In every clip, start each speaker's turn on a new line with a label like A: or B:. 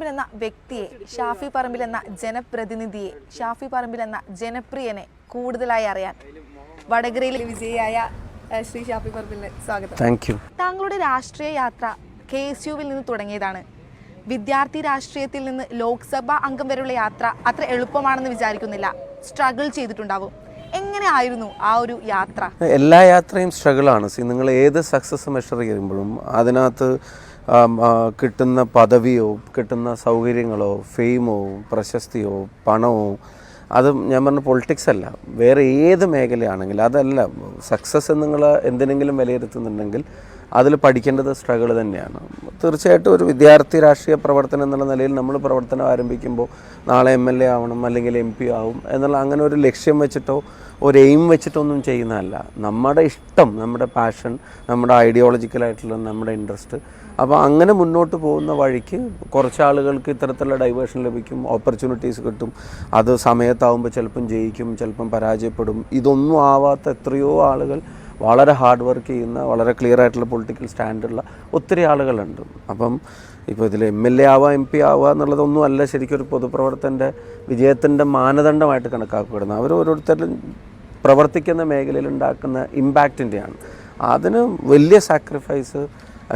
A: എന്ന വ്യക്തിയെ, ഷാഫി പറമ്പിൽ എന്ന ജനപ്രതിനിധിയെ, ഷാഫി പറമ്പിൽ എന്ന ജനപ്രിയനെ കൂടുതലായി അറിയാൻ വടകരയിലെ വിജയിയായ ശ്രീ ഷാഫി പറമ്പിലിനെ സ്വാഗതം.
B: Thank you.
A: താങ്കളുടെ രാഷ്ട്രീയ യാത്ര KSUവിൽ നിന്ന് തുടങ്ങിയതാണ്. വിദ്യാർത്ഥി രാഷ്ട്രീയത്തിൽ നിന്ന് ലോക്സഭാ അംഗം വരെയുള്ള യാത്ര അത്ര എളുപ്പമാണെന്ന് വിചാരിക്കുന്നില്ല. സ്ട്രഗിൾ ചെയ്തിട്ടുണ്ടാവും. എങ്ങനെയായിരുന്നു ആ ഒരു യാത്ര?
B: എല്ലാ യാത്രയും സ്ട്രഗിളാണ്. നിങ്ങൾ ഏത് സക്സസ് മെഷർ ചെയ്യുമ്പോഴും അതിനകത്ത് കിട്ടുന്ന പദവിയോ കിട്ടുന്ന സൗകര്യങ്ങളോ ഫെയിമോ പ്രശസ്തിയോ പണമോ, അത് ഞാൻ പറഞ്ഞ പൊളിറ്റിക്സ് അല്ല, വേറെ ഏത് മേഖലയാണെങ്കിലും അതല്ല. സക്സസ് നിങ്ങൾ എന്തിനെങ്കിലും വിലയിരുത്തുന്നുണ്ടെങ്കിൽ അതിൽ പഠിക്കേണ്ടത് സ്ട്രഗിൾ തന്നെയാണ്. തീർച്ചയായിട്ടും ഒരു വിദ്യാർത്ഥി രാഷ്ട്രീയ പ്രവർത്തനം എന്നുള്ള നിലയിൽ നമ്മൾ പ്രവർത്തനം ആരംഭിക്കുമ്പോൾ നാളെ MLA ആവണം അല്ലെങ്കിൽ MP ആവും എന്നുള്ള അങ്ങനെ ഒരു ലക്ഷ്യം വെച്ചിട്ടോ ഒരു എയിം വെച്ചിട്ടൊന്നും ചെയ്യുന്നതല്ല. നമ്മുടെ ഇഷ്ടം, നമ്മുടെ പാഷൻ, നമ്മുടെ ഐഡിയോളജിക്കലായിട്ടുള്ള നമ്മുടെ ഇൻട്രസ്റ്റ്. അപ്പോൾ അങ്ങനെ മുന്നോട്ട് പോകുന്ന വഴിക്ക് കുറച്ച് ആളുകൾക്ക് ഇത്തരത്തിലുള്ള ഡൈവേർഷൻ ലഭിക്കും, ഓപ്പർച്യൂണിറ്റീസ് കിട്ടും. അത് സമയത്താവുമ്പോൾ ചിലപ്പം ജയിക്കും, ചിലപ്പം പരാജയപ്പെടും. ഇതൊന്നും ആവാത്ത എത്രയോ ആളുകൾ വളരെ ഹാർഡ് വർക്ക് ചെയ്യുന്ന, വളരെ ക്ലിയർ ആയിട്ടുള്ള പൊളിറ്റിക്കൽ സ്റ്റാൻഡുള്ള ഒത്തിരി ആളുകളുണ്ട്. അപ്പം ഇപ്പോൾ ഇതിൽ MLA ആവുക MP ആവുക എന്നുള്ളതൊന്നും അല്ല ശരിക്കും ഒരു പൊതുപ്രവർത്തൻ്റെ വിജയത്തിൻ്റെ മാനദണ്ഡമായിട്ട് കണക്കാക്കപ്പെടുന്നത്. അവർ ഓരോരുത്തരും പ്രവർത്തിക്കുന്ന മേഖലയിൽ ഉണ്ടാക്കുന്ന ഇമ്പാക്റ്റിൻ്റെയാണ്. അതിന് വലിയ സാക്രിഫൈസ്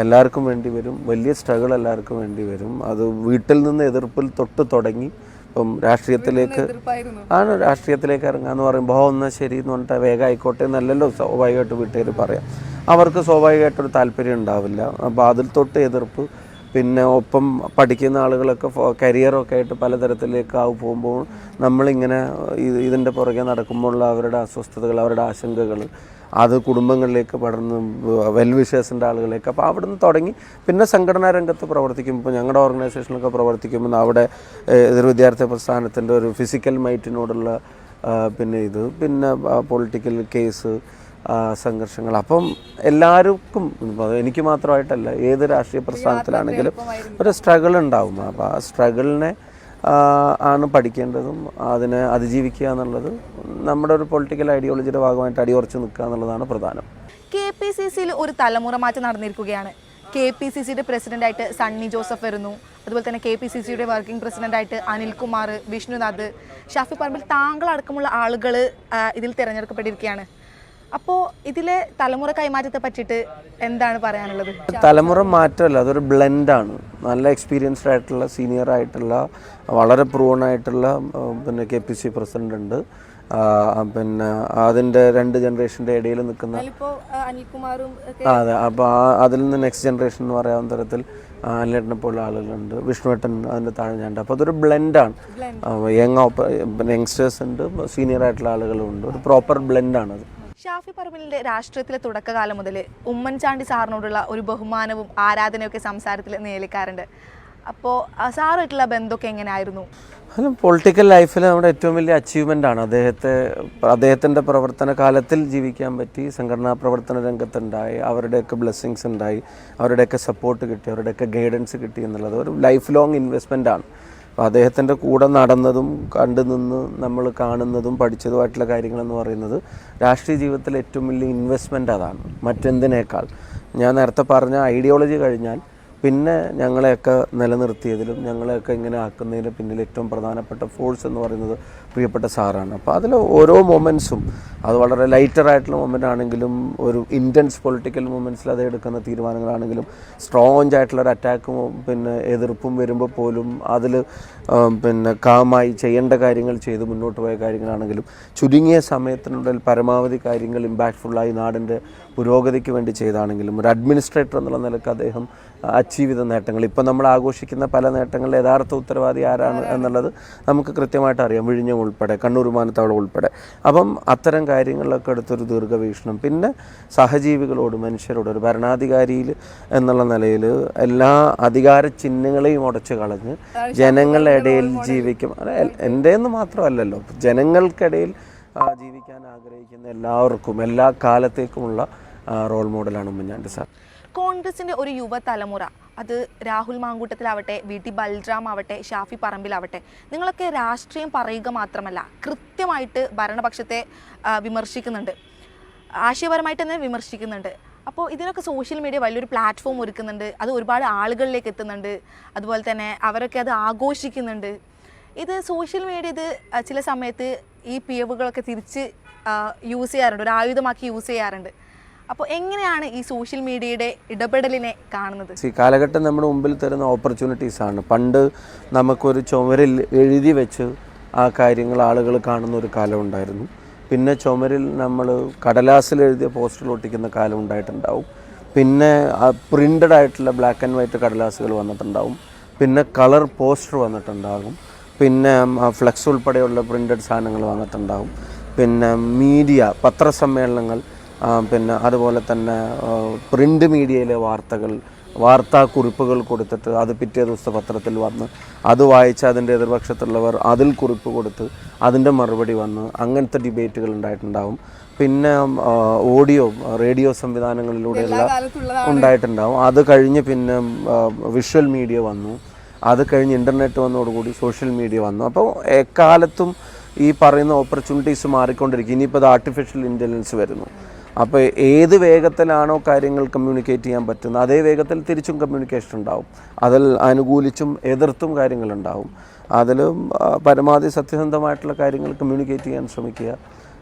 B: എല്ലാവർക്കും വേണ്ടി വരും, വലിയ സ്ട്രഗിൾ എല്ലാവർക്കും വേണ്ടി വരും. അത് വീട്ടിൽ നിന്ന് എതിർപ്പിൽ തൊട്ട് തുടങ്ങി ഇപ്പം രാഷ്ട്രീയത്തിലേക്ക് രാഷ്ട്രീയത്തിലേക്ക് ഇറങ്ങാന്ന് പറയുമ്പോൾ എന്നാൽ ശരി എന്ന് പറഞ്ഞിട്ട് വേഗം ആയിക്കോട്ടെ എന്നല്ലല്ലോ സ്വാഭാവികമായിട്ട് വീട്ടുകാർ പറയാം. അവർക്ക് സ്വാഭാവികമായിട്ടൊരു താല്പര്യം ഉണ്ടാവില്ല. അപ്പോൾ അതിൽ തൊട്ട് എതിർപ്പ്, പിന്നെ ഒപ്പം പഠിക്കുന്ന ആളുകളൊക്കെ കരിയറൊക്കെ ആയിട്ട് പലതരത്തിലേക്ക് പോകുമ്പോൾ നമ്മളിങ്ങനെ ഇതിൻ്റെ പുറകെ നടക്കുമ്പോഴുള്ള അവരുടെ അസ്വസ്ഥതകൾ, അവരുടെ ആശങ്കകൾ, അത് കുടുംബങ്ങളിലേക്ക് പടർന്ന് വെൽവിഷേഴ്സിൻ്റെ ആളുകളിലേക്ക്. അപ്പോൾ അവിടെ നിന്ന് തുടങ്ങി പിന്നെ സംഘടനാ രംഗത്ത് പ്രവർത്തിക്കുമ്പോൾ, ഞങ്ങളുടെ ഓർഗനൈസേഷനിലൊക്കെ പ്രവർത്തിക്കുമ്പോൾ അവിടെ എതിർ വിദ്യാർത്ഥി പ്രസ്ഥാനത്തിൻ്റെ ഒരു ഫിസിക്കൽ മൈറ്റിനോടുള്ള പിന്നെ പൊളിറ്റിക്കൽ കേസ് സംഘർഷങ്ങൾ. അപ്പം എല്ലാവർക്കും, എനിക്ക് മാത്രമായിട്ടല്ല, ഏത് രാഷ്ട്രീയ പ്രസ്ഥാനത്തിലാണെങ്കിലും ഒരു സ്ട്രഗിൾ ഉണ്ടാവും. അപ്പോൾ ആ സ്ട്രഗിളിനെ ആണ് പഠിക്കേണ്ടതും അതിനെ അതിജീവിക്കുക എന്നുള്ളത് നമ്മുടെ ഒരു പൊളിറ്റിക്കൽ ഐഡിയോളജിയുടെ ഭാഗമായിട്ട് അടിയുറച്ച് നിൽക്കുക എന്നുള്ളതാണ് പ്രധാനം.
A: KPCCയിൽ ഒരു തലമുറ മാറ്റം നടന്നിരിക്കുകയാണ്. KPCCയുടെ പ്രസിഡന്റായിട്ട് സണ്ണി ജോസഫ് വരുന്നു. അതുപോലെ തന്നെ KPCCയുടെ വർക്കിംഗ് പ്രസിഡന്റായിട്ട് അനിൽകുമാർ, വിഷ്ണുനാഥ്, ഷാഫി പറമ്പിൽ താങ്കളടക്കമുള്ള ആളുകൾ ഇതിൽ തിരഞ്ഞെടുക്കപ്പെട്ടിരിക്കുകയാണ്. അപ്പോൾ ഇതിലെ തലമുറ കൈമാറ്റത്തെ പറ്റിയിട്ട് എന്താണ് പറയാനുള്ളത്?
B: തലമുറ മാറ്റമല്ല, അതൊരു ബ്ലെൻഡാണ്. നല്ല എക്സ്പീരിയൻസ്ഡ് ആയിട്ടുള്ള, സീനിയർ ആയിട്ടുള്ള, വളരെ പ്രൂവൺ ആയിട്ടുള്ള KPC പ്രസിഡന്റ് ഉണ്ട്. പിന്നെ അതിൻ്റെ 2 ജനറേഷൻ്റെ ഇടയിൽ നിൽക്കുന്ന, അതെ, അപ്പോൾ അതിൽ നിന്ന് നെക്സ്റ്റ് ജനറേഷൻ എന്ന് പറയാവുന്ന തരത്തിൽ അനിലേട്ടനെ പോലുള്ള ആളുകളുണ്ട്, വിഷ്ണുവേട്ടൻ അതിൻ്റെ താഴെ ഞാനുണ്ട്. അപ്പോൾ അതൊരു ബ്ലെൻഡാണ്. യങ്സ്റ്റേഴ്സ് ഉണ്ട്, സീനിയർ ആയിട്ടുള്ള ആളുകളും ഉണ്ട്. ഒരു പ്രോപ്പർ ബ്ലെൻഡാണത്.
A: ഷാഫി പറമ്പിലിൻ്റെ രാഷ്ട്രീയത്തിലെ തുടക്കകാലം മുതൽ ഉമ്മൻചാണ്ടി സാറിനോടുള്ള ഒരു ബഹുമാനവും ആരാധനയൊക്കെ സംസാരത്തിൽ നിയലിക്കാറുണ്ട്. അപ്പോൾ സാറുമായിട്ടുള്ള ബന്ധമൊക്കെ എങ്ങനെയായിരുന്നു?
B: അല്ല, പൊളിറ്റിക്കൽ ലൈഫിൽ നമ്മുടെ ഏറ്റവും വലിയ അച്ചീവ്മെൻ്റാണ് അദ്ദേഹത്തിൻ്റെ പ്രവർത്തന കാലത്തിൽ ജീവിക്കാൻ പറ്റി. സംഘടനാ പ്രവർത്തന രംഗത്തുണ്ടായി, അവരുടെയൊക്കെ ബ്ലെസ്സിങ്സ് ഉണ്ടായി, അവരുടെയൊക്കെ സപ്പോർട്ട് കിട്ടി, അവരുടെയൊക്കെ ഗൈഡൻസ് കിട്ടി എന്നുള്ളത് ഒരു ലൈഫ് ലോങ് ഇൻവെസ്റ്റ്മെൻറ്റാണ്. അപ്പോൾ അദ്ദേഹത്തിൻ്റെ കൂടെ നടന്നതും കണ്ടു നിന്ന് നമ്മൾ കാണുന്നതും പഠിച്ചതുമായിട്ടുള്ള കാര്യങ്ങളെന്ന് പറയുന്നത് രാഷ്ട്രീയ ജീവിതത്തിലെ ഏറ്റവും വലിയ ഇൻവെസ്റ്റ്മെൻ്റ് അതാണ്, മറ്റെന്തിനേക്കാൾ. ഞാൻ നേരത്തെ പറഞ്ഞ ഐഡിയോളജി കഴിഞ്ഞാൽ പിന്നെ ഞങ്ങളെയൊക്കെ നിലനിർത്തിയതിലും ഞങ്ങളെയൊക്കെ ഇങ്ങനെ ആക്കുന്നതിന് പിന്നിൽ ഏറ്റവും പ്രധാനപ്പെട്ട ഫോഴ്സ് എന്ന് പറയുന്നത് പ്രിയപ്പെട്ട സാറാണ്. അപ്പോൾ അതിൽ ഓരോ മൊമെൻറ്റ്സും, അത് വളരെ ലൈറ്ററായിട്ടുള്ള മൊമെൻ്റ് ആണെങ്കിലും ഒരു ഇൻറ്റൻസ് പൊളിറ്റിക്കൽ മൊമെൻറ്റ്സിൽ അത് എടുക്കുന്ന തീരുമാനങ്ങളാണെങ്കിലും, സ്ട്രോങ് ആയിട്ടുള്ളൊരു അറ്റാക്കും എതിർപ്പും വരുമ്പോൾ പോലും അതിൽ കാമായി ചെയ്യേണ്ട കാര്യങ്ങൾ ചെയ്ത് മുന്നോട്ട് പോയ കാര്യങ്ങളാണെങ്കിലും, ചുരുങ്ങിയ സമയത്തിനുള്ളിൽ പരമാവധി കാര്യങ്ങൾ ഇമ്പാക്റ്റ്ഫുള്ളായി നാടിൻ്റെ പുരോഗതിക്ക് വേണ്ടി ചെയ്താണെങ്കിലും, ഒരു അഡ്മിനിസ്ട്രേറ്റർ എന്നുള്ള നിലക്ക് അദ്ദേഹം അച്ചീവ് ചെയ്ത നേട്ടങ്ങൾ, ഇപ്പം നമ്മൾ ആഘോഷിക്കുന്ന പല നേട്ടങ്ങളുടെ യഥാർത്ഥ ഉത്തരവാദി ആരാണ് എന്നുള്ളത് നമുക്ക് കൃത്യമായിട്ട് അറിയാം. വിഴിഞ്ഞം ഉൾപ്പെടെ, കണ്ണൂർ വിമാനത്താവളം ഉൾപ്പെടെ. അപ്പം അത്തരം കാര്യങ്ങളിലൊക്കെ എടുത്തൊരു ദീർഘവീക്ഷണം, പിന്നെ സഹജീവികളോട്, മനുഷ്യരോട്, ഒരു ഭരണാധികാരിയിൽ എന്നുള്ള നിലയിൽ എല്ലാ അധികാര ചിഹ്നങ്ങളെയും ഉടച്ചു കളഞ്ഞ് ജനങ്ങളുടെ ഇടയിൽ ജീവിക്കും. എൻ്റെന്ന് മാത്രമല്ലല്ലോ, ജനങ്ങൾക്കിടയിൽ ജീവിക്കാൻ ആഗ്രഹിക്കുന്ന എല്ലാവർക്കും എല്ലാ കാലത്തേക്കുമുള്ള റോൾ മോഡലാണ് ഉമ്മൻചാണ്ടി സാർ.
A: കോൺഗ്രസിൻ്റെ ഒരു യുവതലമുറ, അത് രാഹുൽ മാങ്കൂട്ടത്തിലാവട്ടെ, VT ബൽറാം ആവട്ടെ, ഷാഫി പറമ്പിലാവട്ടെ, നിങ്ങളൊക്കെ രാഷ്ട്രീയം പറയുക മാത്രമല്ല കൃത്യമായിട്ട് ഭരണപക്ഷത്തെ വിമർശിക്കുന്നുണ്ട്, ആശയപരമായിട്ട് തന്നെ വിമർശിക്കുന്നുണ്ട്. അപ്പോൾ ഇതിനൊക്കെ സോഷ്യൽ മീഡിയ വലിയൊരു പ്ലാറ്റ്ഫോം ഒരുക്കുന്നുണ്ട്, അത് ഒരുപാട് ആളുകളിലേക്ക് എത്തുന്നുണ്ട്, അതുപോലെ തന്നെ അവരൊക്കെ അത് ആഘോഷിക്കുന്നുണ്ട്. ഇത് സോഷ്യൽ മീഡിയ ഇത് ചില സമയത്ത് ഈ പിഴവുകളൊക്കെ തിരിച്ച് യൂസ് ചെയ്യാറുണ്ട്, ഒരു ആയുധമാക്കി യൂസ് ചെയ്യാറുണ്ട്. അപ്പോൾ എങ്ങനെയാണ് ഈ സോഷ്യൽ മീഡിയയുടെ ഇടപെടലിനെ കാണുന്നത്?
B: ഈ കാലഘട്ടം നമ്മുടെ മുമ്പിൽ തരുന്ന ഓപ്പർച്യൂണിറ്റീസാണ്. പണ്ട് നമുക്കൊരു ചുമരിൽ എഴുതി വെച്ച് ആ കാര്യങ്ങൾ ആളുകൾ കാണുന്ന ഒരു കാലം ഉണ്ടായിരുന്നു. പിന്നെ ചുമരിൽ നമ്മൾ കടലാസിൽ എഴുതിയ പോസ്റ്റർ ഒട്ടിക്കുന്ന കാലം ഉണ്ടായിട്ടുണ്ടാവും. പിന്നെ പ്രിൻ്റഡ് ആയിട്ടുള്ള ബ്ലാക്ക് ആൻഡ് വൈറ്റ് കടലാസുകൾ വന്നിട്ടുണ്ടാവും. പിന്നെ കളർ പോസ്റ്റർ വന്നിട്ടുണ്ടാകും. പിന്നെ ഫ്ലെക്സ് ഉൾപ്പെടെയുള്ള പ്രിൻ്റഡ് സാധനങ്ങൾ വന്നിട്ടുണ്ടാകും. പിന്നെ മീഡിയ, പത്രസമ്മേളനങ്ങൾ, പിന്നെ അതുപോലെ തന്നെ പ്രിൻ്റ് മീഡിയയിലെ വാർത്താക്കുറിപ്പുകൾ കൊടുത്തിട്ട് അത് പിറ്റേ ദിവസത്തെ പത്രത്തിൽ വന്ന് അത് വായിച്ച് അതിൻ്റെ എതിർപക്ഷത്തുള്ളവർ അതിൽ കുറിപ്പ് കൊടുത്ത് അതിൻ്റെ മറുപടി വന്ന് അങ്ങനത്തെ ഡിബേറ്റുകൾ ഉണ്ടായിട്ടുണ്ടാവും. പിന്നെ റേഡിയോ സംവിധാനങ്ങളിലൂടെയുള്ള ഉണ്ടായിട്ടുണ്ടാവും. അത് കഴിഞ്ഞ് പിന്നെ വിഷ്വൽ മീഡിയ വന്നു. അത് കഴിഞ്ഞ് ഇൻ്റർനെറ്റ് വന്നതോടുകൂടി സോഷ്യൽ മീഡിയ വന്നു. അപ്പോൾ എക്കാലത്തും ഈ പറയുന്ന ഓപ്പർച്യൂണിറ്റീസ് മാറിക്കൊണ്ടിരിക്കും. ഇനിയിപ്പോൾ അത് ആർട്ടിഫിഷ്യൽ ഇൻ്റലിജൻസ് വരുന്നു. അപ്പോൾ ഏത് വേഗത്തിലാണോ കാര്യങ്ങൾ കമ്മ്യൂണിക്കേറ്റ് ചെയ്യാൻ പറ്റുന്നത് അതേ വേഗത്തിൽ തിരിച്ചും കമ്മ്യൂണിക്കേഷൻ ഉണ്ടാവും. അതിൽ അനുകൂലിച്ചും എതിർത്തും കാര്യങ്ങളുണ്ടാവും. അതിൽ പരമാവധി സത്യസന്ധമായിട്ടുള്ള കാര്യങ്ങൾ കമ്മ്യൂണിക്കേറ്റ് ചെയ്യാൻ ശ്രമിക്കുക,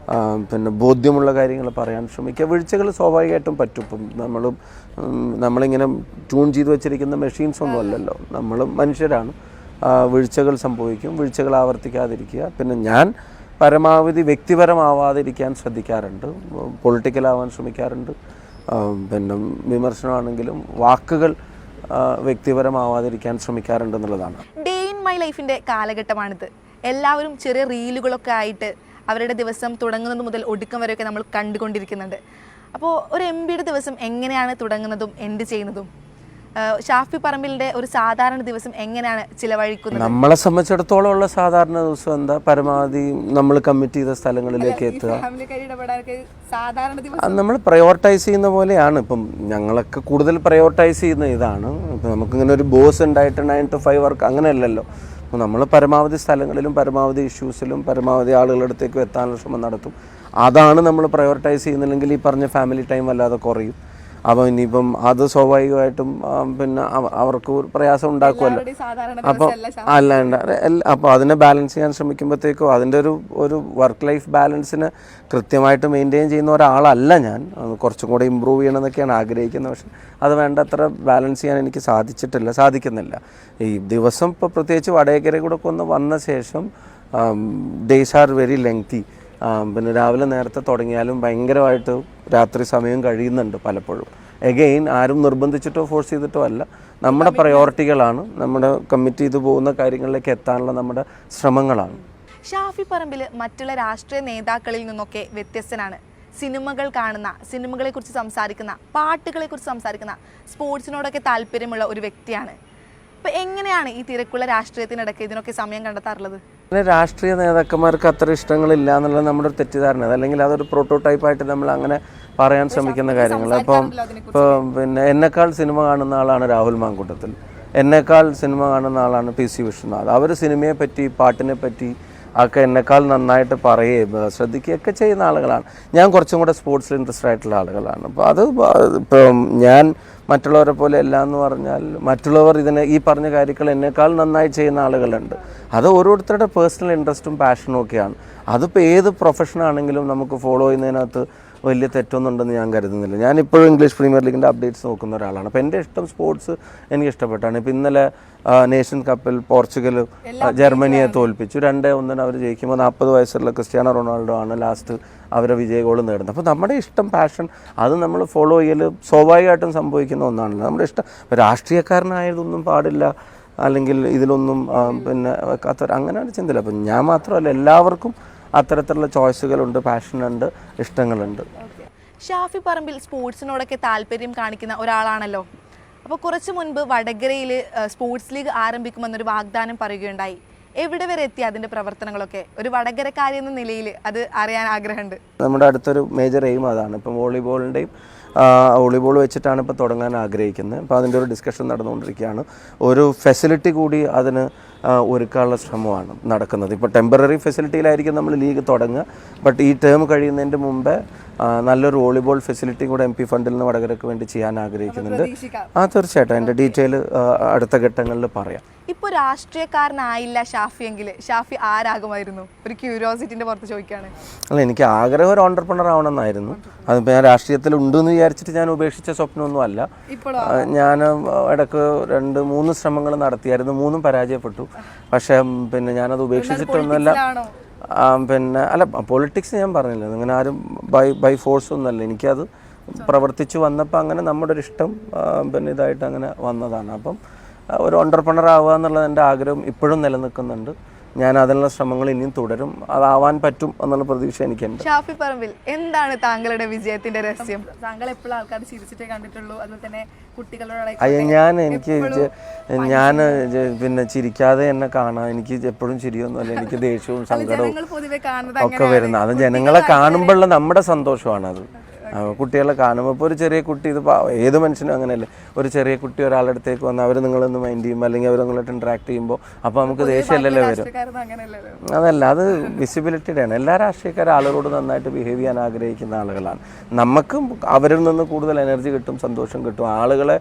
B: പിന്നെ ബോധ്യമുള്ള കാര്യങ്ങൾ പറയാൻ ശ്രമിക്കുക. വീഴ്ചകൾ സ്വാഭാവികമായിട്ടും പറ്റും. ഇപ്പം നമ്മളിങ്ങനെ ട്യൂൺ ചെയ്ത് വെച്ചിരിക്കുന്ന മെഷീൻസ് ഒന്നും അല്ലല്ലോ, നമ്മളും മനുഷ്യരാണ്. വീഴ്ചകൾ സംഭവിക്കും. വീഴ്ചകൾ ആവർത്തിക്കാതിരിക്കുക. പിന്നെ ഞാൻ പരമാവധി വ്യക്തിപരമാവാതിരിക്കാൻ ശ്രദ്ധിക്കാറുണ്ട്, പൊളിറ്റിക്കലാവാൻ ശ്രമിക്കാറുണ്ട്. പിന്നെ വിമർശനമാണെങ്കിലും വാക്കുകൾ വ്യക്തിപരമാവാതിരിക്കാൻ ശ്രമിക്കാറുണ്ട് എന്നുള്ളതാണ്.
A: ഡേ ഇൻ മൈ ലൈഫിൻ്റെ കാലഘട്ടമാണിത്. എല്ലാവരും ചെറിയ റീലുകളൊക്കെ ആയിട്ട് അവരുടെ ദിവസം തുടങ്ങുന്നത് മുതൽ ഒടുക്കം വരെയൊക്കെ നമ്മൾ കണ്ടുകൊണ്ടിരിക്കുന്നുണ്ട്. അപ്പോൾ ഒരു എംപിയുടെ ദിവസം എങ്ങനെയാണ് തുടങ്ങുന്നതും എൻഡ് ചെയ്യുന്നതും? ഷാഫി പറമ്പിലിൻ്റെ ഒരു സാധാരണ ദിവസം എങ്ങനെയാണ് ചിലവഴിക്കുന്നത്?
B: നമ്മളെ സംബന്ധിച്ചിടത്തോളം ഉള്ള സാധാരണ ദിവസം എന്താ, പരമാവധി നമ്മൾ കമ്മിറ്റ് ചെയ്ത സ്ഥലങ്ങളിലേക്ക് എത്തുക. അത് നമ്മൾ പ്രയോറിറ്റൈസ് ചെയ്യുന്ന പോലെയാണ്. ഇപ്പം ഞങ്ങളൊക്കെ കൂടുതൽ പ്രയോറിറ്റൈസ് ചെയ്യുന്ന ഇതാണ്. ഇപ്പം നമുക്കിങ്ങനെ ഒരു ബോസ് ഉണ്ടായിട്ട് 9 to 5 വർക്ക് അങ്ങനെയല്ലല്ലോ. അപ്പോൾ നമ്മൾ പരമാവധി സ്ഥലങ്ങളിലും പരമാവധി ഇഷ്യൂസിലും പരമാവധി ആളുകളുടെ അടുത്തേക്ക് എത്താനുള്ള ശ്രമം നടത്തും. അതാണ് നമ്മൾ പ്രയോറിറ്റൈസ് ചെയ്യുന്നില്ലെങ്കിൽ ഈ പറഞ്ഞ ഫാമിലി ടൈം വല്ലാതെ കുറയും. അപ്പോൾ ഇനിയിപ്പം അത് സ്വാഭാവികമായിട്ടും പിന്നെ അവർക്ക് ഒരു പ്രയാസം ഉണ്ടാക്കുമല്ലോ. അപ്പോൾ അപ്പോൾ അതിനെ ബാലൻസ് ചെയ്യാൻ ശ്രമിക്കുമ്പോഴത്തേക്കും അതിൻ്റെ ഒരു വർക്ക് ലൈഫ് ബാലൻസിന് കൃത്യമായിട്ട് മെയിൻറ്റെയിൻ ചെയ്യുന്ന ഒരാളല്ല ഞാൻ. കുറച്ചും കൂടെ ഇമ്പ്രൂവ് ചെയ്യണമെന്നൊക്കെയാണ് ആഗ്രഹിക്കുന്നത്. പക്ഷേ അത് വേണ്ടത്ര ബാലൻസ് ചെയ്യാൻ എനിക്ക് സാധിക്കുന്നില്ല. ഈ ദിവസം ഇപ്പോൾ പ്രത്യേകിച്ച് വടകര കൂടെ ഒന്ന് വന്ന ശേഷം ഡേയ്സ് ആർ വെരി ലെങ്തി. പിന്നെ രാവിലെ നേരത്തെ തുടങ്ങിയാലും ഭയങ്കരമായിട്ട് രാത്രി സമയം കഴിയുന്നുണ്ട് പലപ്പോഴും. എഗെയിൻ ആരും നിർബന്ധിച്ചിട്ടോ ഫോഴ്സ് ചെയ്തിട്ടോ അല്ല, നമ്മുടെ പ്രയോറിറ്റികളാണ്, നമ്മുടെ കമ്മിറ്റ് ചെയ്തു പോകുന്ന കാര്യങ്ങളിലേക്ക് എത്താനുള്ള നമ്മുടെ ശ്രമങ്ങളാണ്.
A: ഷാഫി പറമ്പിൽ മറ്റുള്ള രാഷ്ട്രീയ നേതാക്കളിൽ നിന്നൊക്കെ വ്യത്യസ്തനാണ്. സിനിമകൾ കാണുന്ന, സിനിമകളെക്കുറിച്ച് സംസാരിക്കുന്ന, പാട്ടുകളെക്കുറിച്ച് സംസാരിക്കുന്ന, സ്പോർട്സിനോടൊക്കെ താല്പര്യമുള്ള ഒരു വ്യക്തിയാണ്. അപ്പോൾ എങ്ങനെയാണ് ഈ തിരക്കുള്ള രാഷ്ട്രീയത്തിനിടയ്ക്ക് ഇതിനൊക്കെ സമയം കണ്ടെത്താറുള്ളത്?
B: രാഷ്ട്രീയ നേതാക്കന്മാർക്ക് അത്ര ഇഷ്ടങ്ങളില്ല എന്നുള്ളത് നമ്മുടെ ഒരു തെറ്റിദ്ധാരണ. അല്ലെങ്കിൽ അതൊരു പ്രോട്ടോടൈപ്പായിട്ട് നമ്മൾ അങ്ങനെ പറയാൻ ശ്രമിക്കുന്ന കാര്യങ്ങൾ. ഇപ്പം പിന്നെ എന്നെക്കാൾ സിനിമ കാണുന്ന ആളാണ് രാഹുൽ മാങ്കൂട്ടത്തിൽ, എന്നെക്കാൾ സിനിമ കാണുന്ന ആളാണ് PC വിശ്വനാഥ്. അവർ സിനിമയെ പറ്റി പാട്ടിനെ പറ്റി ഒക്കെ എന്നെക്കാൾ നന്നായിട്ട് പറയുകയും ശ്രദ്ധിക്കുകയൊക്കെ ചെയ്യുന്ന ആളുകളാണ്. ഞാൻ കുറച്ചും കൂടെ സ്പോർട്സിൽ ഇൻട്രസ്റ്റഡ് ആയിട്ടുള്ള ആളുകളാണ്. അപ്പോൾ അത് ഇപ്പം ഞാൻ മറ്റുള്ളവരെ പോലെ അല്ല എന്ന് പറഞ്ഞാൽ മറ്റുള്ളവർ ഈ പറഞ്ഞ കാര്യങ്ങൾ എന്നെക്കാൾ നന്നായി ചെയ്യുന്ന ആളുകളുണ്ട്. അത് ഓരോരുത്തരുടെ പേഴ്സണൽ ഇൻട്രസ്റ്റും പാഷനും ഒക്കെയാണ്. അതിപ്പോൾ ഏത് പ്രൊഫഷനാണെങ്കിലും നമുക്ക് ഫോളോ ചെയ്യുന്നതിനകത്ത് വലിയ തെറ്റൊന്നുണ്ടെന്ന് ഞാൻ കരുതുന്നില്ല. ഞാനിപ്പോഴും ഇംഗ്ലീഷ് പ്രീമിയർ ലീഗിൻ്റെ അപ്ഡേറ്റ്സ് നോക്കുന്ന ഒരാളാണ്. അപ്പോൾ എൻ്റെ ഇഷ്ടം സ്പോർട്സ് എനിക്ക് ഇഷ്ടപ്പെട്ടാണ്. ഇപ്പോൾ ഇന്നലെ നേഷൻ കപ്പിൽ പോർച്ചുഗൽ ജർമ്മനിയെ തോൽപ്പിച്ചു. 2-1 അവർ ജയിക്കുമ്പോൾ 40 വയസ്സുള്ള ക്രിസ്ത്യാനോ റൊണാൾഡോ ആണ് ലാസ്റ്റ് അവരെ വിജയ ഗോൾ നേടുന്നത്. അപ്പോൾ നമ്മുടെ ഇഷ്ടം, പാഷൻ, അത് നമ്മൾ ഫോളോ ചെയ്യൽ സ്വാഭാവികമായിട്ടും സംഭവിക്കുന്ന ഒന്നാണല്ലോ. നമ്മുടെ ഇഷ്ടം രാഷ്ട്രീയക്കാരനായതൊന്നും പാടില്ല, അല്ലെങ്കിൽ ഇതിലൊന്നും പിന്നെ അങ്ങനെയാണ് ചിന്തയില്ല. അപ്പം ഞാൻ മാത്രമല്ല, എല്ലാവർക്കും അത്തരത്തിലുള്ള ചോയ്സുകളുണ്ട്, പാഷനുണ്ട്, ഇഷ്ടങ്ങളുണ്ട്.
A: ഷാഫി പറമ്പിൽ സ്പോർട്സിനോടൊക്കെ താല്പര്യം കാണിക്കുന്ന ഒരാളാണല്ലോ. അപ്പോൾ കുറച്ച് മുൻപ് വടകരയിൽ സ്പോർട്സ് ലീഗ് ആരംഭിക്കുമെന്നൊരു വാഗ്ദാനം പറയുകയുണ്ടായി. എവിടെ വരെ എത്തി അതിൻ്റെ പ്രവർത്തനങ്ങളൊക്കെ? ഒരു വടകരക്കാരി എന്ന നിലയിൽ അത് അറിയാൻ ആഗ്രഹമുണ്ട്.
B: നമ്മുടെ അടുത്തൊരു മേജർ എയിം അതാണ്. ഇപ്പം വോളിബോൾ വെച്ചിട്ടാണ് ഇപ്പോൾ തുടങ്ങാൻ ആഗ്രഹിക്കുന്നത്. അപ്പോൾ അതിൻ്റെ ഒരു ഡിസ്കഷൻ നടന്നുകൊണ്ടിരിക്കുകയാണ്. ഒരു ഫെസിലിറ്റി കൂടി അതിന് ഒരുക്കാനുള്ള ശ്രമമാണ് നടക്കുന്നത്. ഇപ്പോൾ ടെമ്പററി ഫെസിലിറ്റിയിലായിരിക്കും നമ്മൾ ലീഗ് തുടങ്ങുക. ബട്ട് ഈ ടേം കഴിയുന്നതിൻ്റെ മുമ്പേ നല്ലൊരു വോളിബോൾ ഫെസിലിറ്റി കൂടെ MP ഫണ്ടിൽ നിന്ന് വടകരയ്ക്ക് വേണ്ടി ചെയ്യാൻ ആഗ്രഹിക്കുന്നുണ്ട്. തീർച്ചയായിട്ടും അതിൻ്റെ ഡീറ്റെയിൽ അടുത്ത ഘട്ടങ്ങളിൽ പറയാം.
A: ഇപ്പോൾ രാഷ്ട്രീയക്കാരനായില്ല ഷാഫിയെങ്കിൽ ഷാഫി ആരാകുമായിരുന്നു? ഒരു ക്യൂരിയോസിറ്റിൻ്റെ പുറത്ത് ചോദിക്കുകയാണ്.
B: അല്ല, എനിക്ക് ആഗ്രഹം ഒരു ഓണ്ടർപ്രണർ ആവണമെന്നായിരുന്നു. അതിപ്പോൾ ഞാൻ രാഷ്ട്രീയത്തിൽ ഉണ്ടെന്ന് വിചാരിച്ചിട്ട് ഞാൻ ഉപേക്ഷിച്ച സ്വപ്നമൊന്നും അല്ല. ഞാൻ ഇടയ്ക്ക് 2-3 ശ്രമങ്ങൾ നടത്തിയായിരുന്നു, 3 പരാജയപ്പെട്ടു. പക്ഷേ പിന്നെ ഞാനത് ഉപേക്ഷിച്ചിട്ടൊന്നുമല്ല. പിന്നെ അല്ല, പൊളിറ്റിക്സ് ഞാൻ പറഞ്ഞില്ല, അങ്ങനെ ആരും ബൈ ഫോഴ്സ് ഒന്നുമല്ല. എനിക്കത് പ്രവർത്തിച്ചു വന്നപ്പോൾ അങ്ങനെ നമ്മുടെ ഒരു ഇഷ്ടം പിന്നെ ഇതായിട്ട് അങ്ങനെ വന്നതാണ്. അപ്പം ഒരു ഓണ്ടർപ്രണർ ആവുക എന്നുള്ളത് എൻ്റെ ആഗ്രഹം ഇപ്പോഴും നിലനിൽക്കുന്നുണ്ട്. ഞാൻ അതിനുള്ള ശ്രമങ്ങൾ ഇനിയും തുടരും. അതാവാൻ പറ്റും എന്നുള്ള പ്രതീക്ഷ എനിക്കുണ്ട്.
A: ഷാഫി പറമ്പിൽ, എന്താണ് താങ്കളുടെ വിജയത്തിന്റെ രഹസ്യം? താങ്കൾ എപ്പോഴും ആൾക്കാർ ചിരിച്ചിട്ടേ കണ്ടിട്ടുള്ളൂ, അതുപോലെ തന്നെ കുട്ടികളോട്?
B: ഞാൻ പിന്നെ ചിരിക്കാതെ എന്നെ കാണാൻ എനിക്ക് എപ്പോഴും ചിരിയൊന്നുമല്ല. എനിക്ക് ദേഷ്യവും സങ്കടവും ഒക്കെ വരുന്നത് അത് ജനങ്ങളെ കാണുമ്പോഴുള്ള നമ്മുടെ സന്തോഷമാണത്. കുട്ടികളെ കാണുമ്പോൾ ഇപ്പോൾ ഒരു ചെറിയ കുട്ടി, ഇത് ഏത് മനുഷ്യനും അങ്ങനെയല്ലേ, ഒരു ചെറിയ കുട്ടി ഒരാളുടെ അടുത്തേക്ക് വന്ന് അവർ നിങ്ങളൊന്ന് മൈൻഡ് ചെയ്യുമ്പോൾ അല്ലെങ്കിൽ അവർ നിങ്ങളായിട്ട് ഇൻട്രാക്ട് ചെയ്യുമ്പോൾ അപ്പോൾ നമുക്ക് ദേഷ്യമല്ലല്ലോ വരും. അതല്ല, അത് വിസിബിലിറ്റിയുടെയാണ്. എല്ലാ രാഷ്ട്രീയക്കാരും ആളുകളോട് നന്നായിട്ട് ബിഹേവ് ചെയ്യാൻ ആഗ്രഹിക്കുന്ന ആളുകളാണ്. നമുക്കും അവരിൽ നിന്ന് കൂടുതൽ എനർജി കിട്ടും, സന്തോഷം കിട്ടും. ആളുകളെ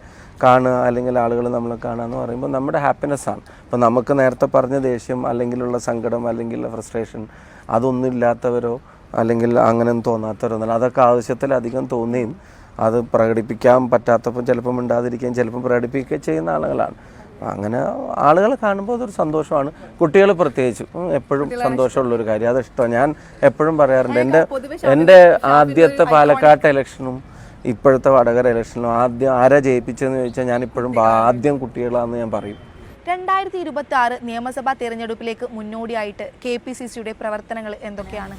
B: കാണുക അല്ലെങ്കിൽ ആളുകൾ നമ്മളെ കാണുക എന്ന് പറയുമ്പോൾ നമ്മുടെ ഹാപ്പിനെസ്സാണ്. ഇപ്പോൾ നമുക്ക് നേരത്തെ പറഞ്ഞ ദേഷ്യം അല്ലെങ്കിലുള്ള സങ്കടം അല്ലെങ്കിൽ ഫ്രസ്ട്രേഷൻ അതൊന്നും ഇല്ലാത്തവരോ അല്ലെങ്കിൽ അങ്ങനെയൊന്നും തോന്നാത്തവരൊന്നുമല്ല. അതൊക്കെ ആവശ്യത്തിലധികം തോന്നുകയും അത് പ്രകടിപ്പിക്കാൻ പറ്റാത്തപ്പം ചിലപ്പം മിണ്ടാതിരിക്കുകയും ചിലപ്പം പ്രകടിപ്പിക്കുകയും ചെയ്യുന്ന ആളുകളാണ്. അങ്ങനെ ആളുകളെ കാണുമ്പോൾ അതൊരു സന്തോഷമാണ്. കുട്ടികൾ പ്രത്യേകിച്ചും എപ്പോഴും സന്തോഷമുള്ളൊരു കാര്യം, അത് ഇഷ്ടമാണ്. ഞാൻ എപ്പോഴും പറയാറുണ്ട്, എൻ്റെ ആദ്യത്തെ പാലക്കാട്ട് ഇലക്ഷനും ഇപ്പോഴത്തെ വടകര ഇലക്ഷനിലും ആദ്യം ആരാ ജയിപ്പിച്ചതെന്ന് ചോദിച്ചാൽ ഞാനിപ്പോഴും ആദ്യം കുട്ടികളാണെന്ന് ഞാൻ പറയും.
A: 2026 നിയമസഭാ തെരഞ്ഞെടുപ്പിലേക്ക് മുന്നോടിയായിട്ട് KPCCയുടെ പ്രവർത്തനങ്ങൾ എന്തൊക്കെയാണ്?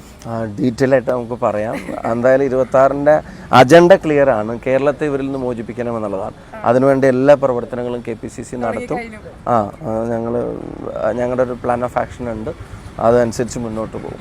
B: ഡീറ്റെയിൽ ആയിട്ട് നമുക്ക് പറയാം. എന്തായാലും 26-ൻ്റെ അജണ്ട ക്ലിയർ ആണ്. കേരളത്തെ ഇവരിൽ നിന്ന് മോചിപ്പിക്കണമെന്നുള്ളതാണ്. അതിനുവേണ്ടി എല്ലാ പ്രവർത്തനങ്ങളും KPCC നടത്തും. ഞങ്ങളുടെ ഒരു പ്ലാൻ ഓഫ് ആക്ഷൻ ഉണ്ട്, അതനുസരിച്ച് മുന്നോട്ട് പോകും.